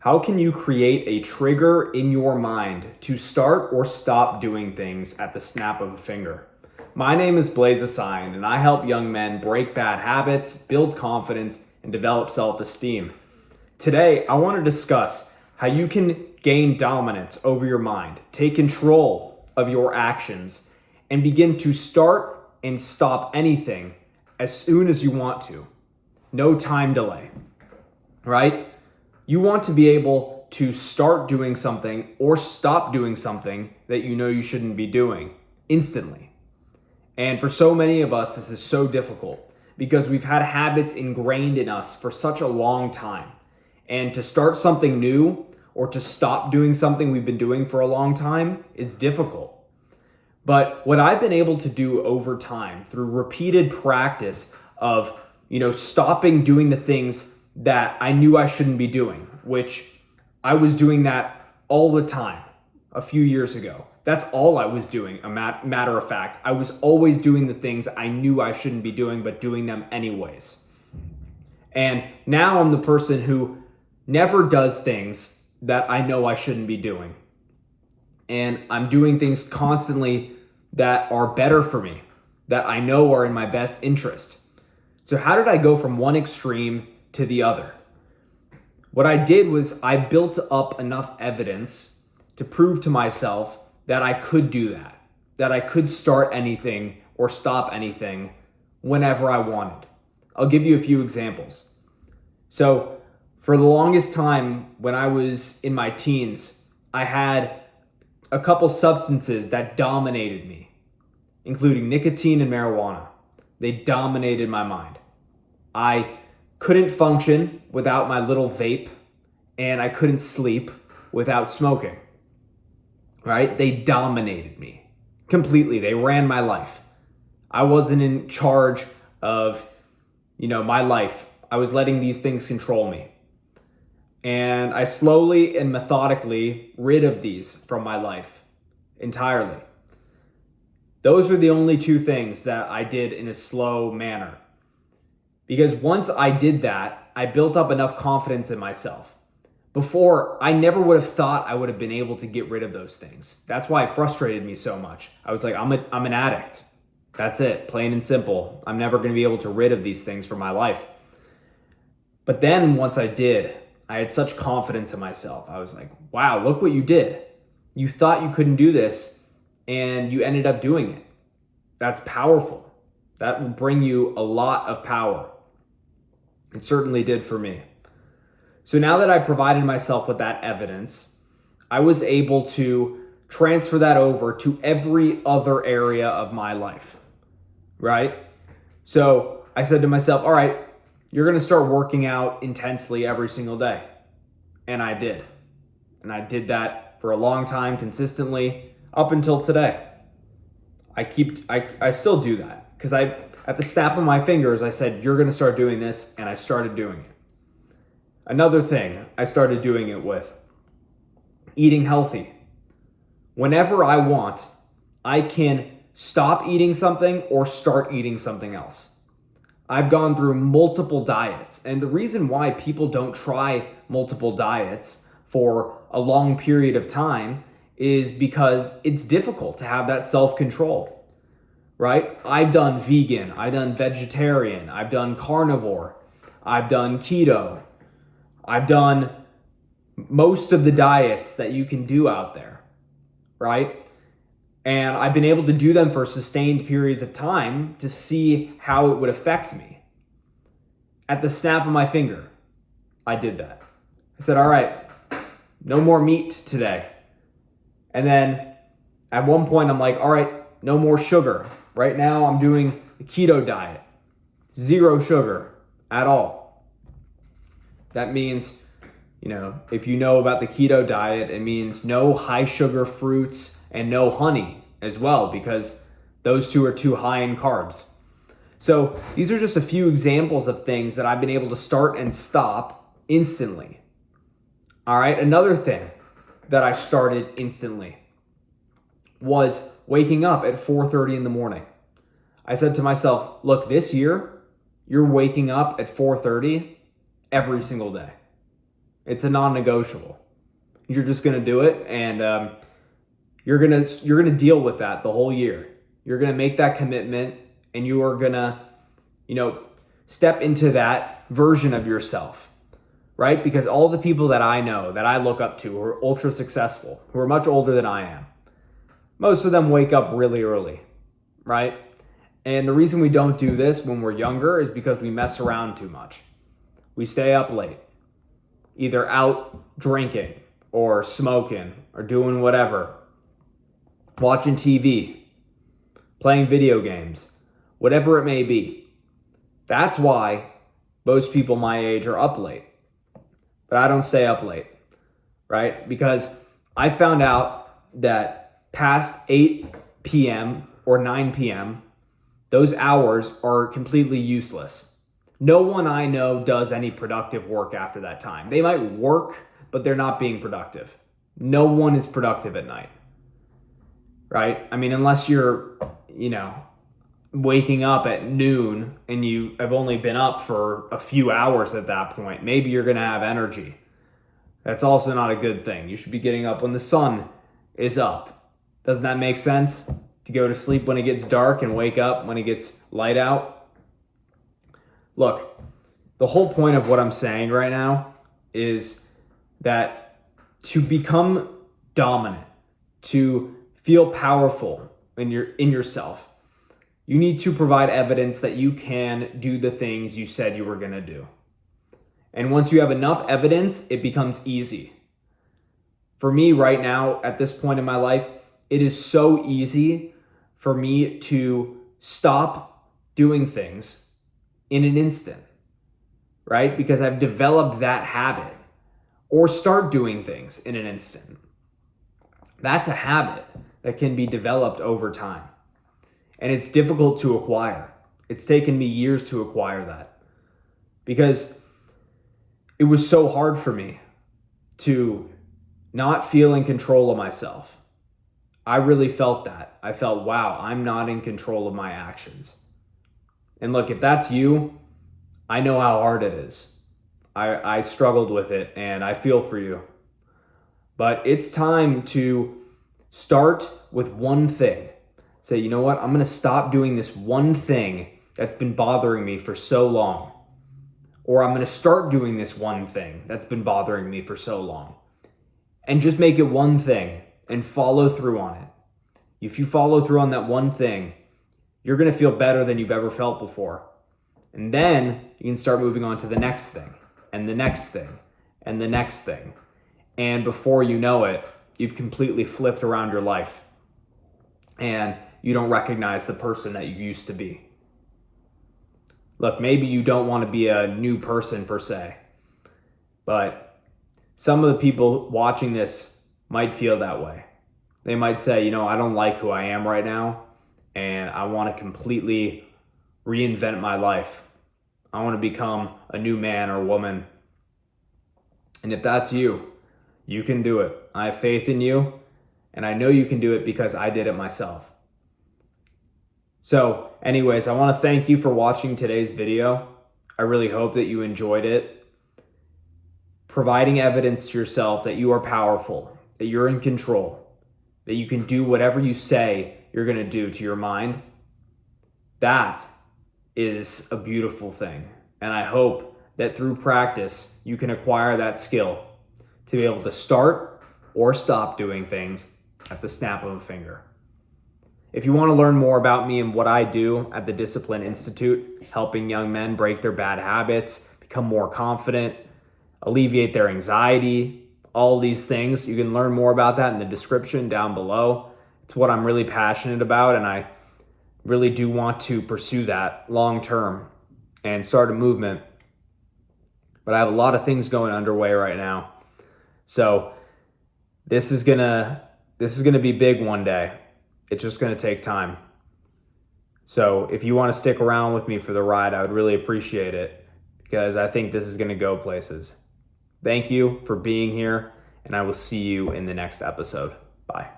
How can you create a trigger in your mind to start or stop doing things at the snap of a finger? My name is Blaze Assign, and I help young men break bad habits, build confidence, and develop self-esteem. Today, I want to discuss how you can gain dominance over your mind, take control of your actions, and begin to start and stop anything as soon as you want to. No time delay, right? You want to be able to start doing something or stop doing something that you know you shouldn't be doing instantly. And for so many of us, this is so difficult because we've had habits ingrained in us for such a long time. And to start something new or to stop doing something we've been doing for a long time is difficult. But what I've been able to do over time through repeated practice of, stopping doing the things that I knew I shouldn't be doing, which I was doing that all the time a few years ago. That's all I was doing, matter of fact. I was always doing the things I knew I shouldn't be doing, but doing them anyways. And now I'm the person who never does things that I know I shouldn't be doing. And I'm doing things constantly that are better for me, that I know are in my best interest. So how did I go from one extreme to the other? What I did was I built up enough evidence to prove to myself that I could do that I could start anything or stop anything whenever I wanted. I'll give you a few examples. So for the longest time when I was in my teens, I had a couple substances that dominated me, including nicotine and marijuana. They dominated my mind. I couldn't function without my little vape, and I couldn't sleep without smoking, right? They dominated me completely. They ran my life. I wasn't in charge of, my life. I was letting these things control me. And I slowly and methodically rid of these from my life entirely. Those were the only two things that I did in a slow manner. Because once I did that, I built up enough confidence in myself. Before, I never would have thought I would have been able to get rid of those things. That's why it frustrated me so much. I was like, I'm an addict. That's it, plain and simple. I'm never going to be able to rid of these things from my life. But then once I did, I had such confidence in myself. I was like, wow, look what you did. You thought you couldn't do this, and you ended up doing it. That's powerful. That will bring you a lot of power. It certainly did for me. So now that I provided myself with that evidence, I was able to transfer that over to every other area of my life, right? So I said to myself, all right, you're going to start working out intensely every single day. And I did. And I did that for a long time, consistently, up until today. I still do that because at the snap of my fingers, I said, you're going to start doing this. And I started doing it. Another thing I started doing it with, eating healthy. Whenever I want, I can stop eating something or start eating something else. I've gone through multiple diets. And the reason why people don't try multiple diets for a long period of time is because it's difficult to have that self-control, right? I've done vegan, I've done vegetarian, I've done carnivore, I've done keto, I've done most of the diets that you can do out there, right? And I've been able to do them for sustained periods of time to see how it would affect me. At the snap of my finger, I did that. I said, all right, no more meat today. And then at one point, I'm like, all right, no more sugar. Right now, I'm doing the keto diet. 0 sugar at all. That means, if you know about the keto diet, it means no high sugar fruits and no honey as well, because those two are too high in carbs. So these are just a few examples of things that I've been able to start and stop instantly. All right, another thing that I started instantly was waking up at 4:30 in the morning. I said to myself, look, this year, you're waking up at 4:30 every single day. It's a non-negotiable. You're just going to do it, and you're going to deal with that the whole year. You're going to make that commitment, and you are going to, step into that version of yourself, right? Because all the people that I know, that I look up to, who are ultra successful, who are much older than I am, most of them wake up really early, right? And the reason we don't do this when we're younger is because we mess around too much. We stay up late, either out drinking or smoking or doing whatever, watching TV, playing video games, whatever it may be. That's why most people my age are up late. But I don't stay up late, right? Because I found out that past 8 p.m. or 9 p.m., those hours are completely useless. No one I know does any productive work after that time. They might work, but they're not being productive. No one is productive at night, right? I mean, unless you're, waking up at noon and you have only been up for a few hours at that point, maybe you're going to have energy. That's also not a good thing. You should be getting up when the sun is up. Doesn't that make sense? To go to sleep when it gets dark and wake up when it gets light out? Look, the whole point of what I'm saying right now is that to become dominant, to feel powerful in yourself, you need to provide evidence that you can do the things you said you were going to do. And once you have enough evidence, it becomes easy. For me right now, at this point in my life, it is so easy for me to stop doing things in an instant, right? Because I've developed that habit, or start doing things in an instant. That's a habit that can be developed over time. And it's difficult to acquire. It's taken me years to acquire that because it was so hard for me to not feel in control of myself. I really felt that. I felt, wow, I'm not in control of my actions. And look, if that's you, I know how hard it is. I struggled with it, and I feel for you. But it's time to start with one thing. Say, you know what? I'm going to stop doing this one thing that's been bothering me for so long. Or I'm going to start doing this one thing that's been bothering me for so long. And just make it one thing and follow through on it. If you follow through on that one thing, you're going to feel better than you've ever felt before. And then you can start moving on to the next thing, and the next thing, and the next thing. And before you know it, you've completely flipped around your life. And you don't recognize the person that you used to be. Look, maybe you don't want to be a new person per se, but some of the people watching this might feel that way. They might say, I don't like who I am right now, and I want to completely reinvent my life. I want to become a new man or woman. And if that's you, you can do it. I have faith in you, and I know you can do it because I did it myself. So anyways, I want to thank you for watching today's video. I really hope that you enjoyed it. Providing evidence to yourself that you are powerful, that you're in control, that you can do whatever you say you're going to do to your mind. That is a beautiful thing. And I hope that through practice, you can acquire that skill to be able to start or stop doing things at the snap of a finger. If you want to learn more about me and what I do at the Discipline Institute, helping young men break their bad habits, become more confident, alleviate their anxiety, all these things, you can learn more about that in the description down below. It's what I'm really passionate about, and I really do want to pursue that long term and start a movement. But I have a lot of things going underway right now. So this is gonna be big one day. It's just going to take time. So if you want to stick around with me for the ride, I would really appreciate it because I think this is going to go places. Thank you for being here, and I will see you in the next episode. Bye.